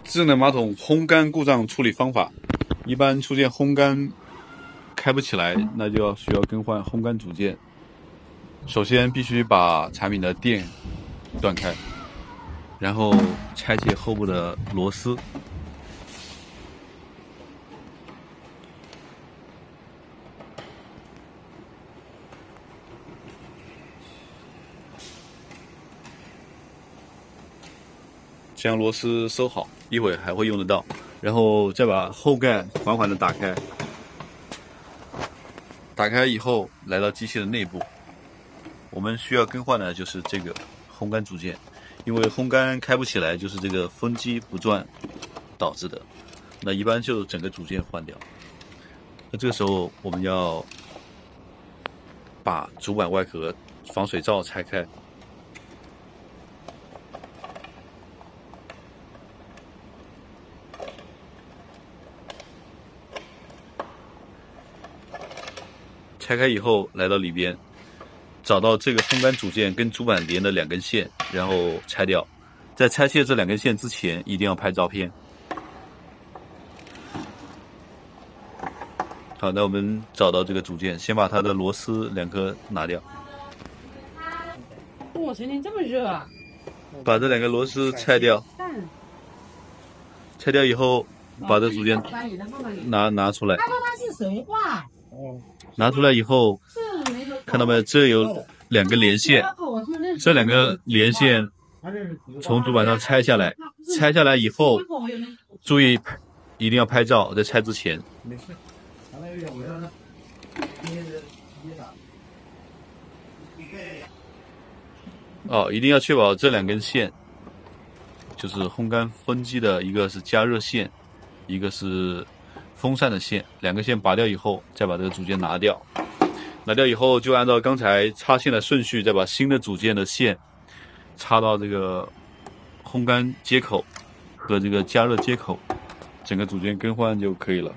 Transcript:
智能马桶烘干故障处理方法，一般出现烘干开不起来，那就需要更换烘干组件。首先必须把产品的电断开，然后拆解后部的螺丝。将螺丝收好，一会儿还会用得到。然后再把后盖缓缓地打开，打开以后来到机器的内部，我们需要更换的就是这个烘干组件，因为烘干开不起来，就是这个风机不转导致的。那一般就整个组件换掉。那这个时候我们要把主板外壳防水罩拆开。拆开以后，来到里边，找到这个烘干组件跟主板连的2根线，然后拆掉。在拆卸这2根线之前，一定要拍照片。好，那我们找到这个组件，先把它的螺丝2颗拿掉。我今天这么热啊！把这2个螺丝拆掉。拆掉以后，把这组件拿出来。它是谁画？拿出来以后，看到没有？这有2根连线，这2个连线从主板上拆下来。拆下来以后，注意一定要拍照，在拆之前。一定要确保这2根线，就是烘干风机的，一个是加热线，一个是风扇的线，2个线拔掉以后，再把这个组件拿掉。拿掉以后，就按照刚才插线的顺序，再把新的组件的线插到这个烘干接口和这个加热接口，整个组件更换就可以了。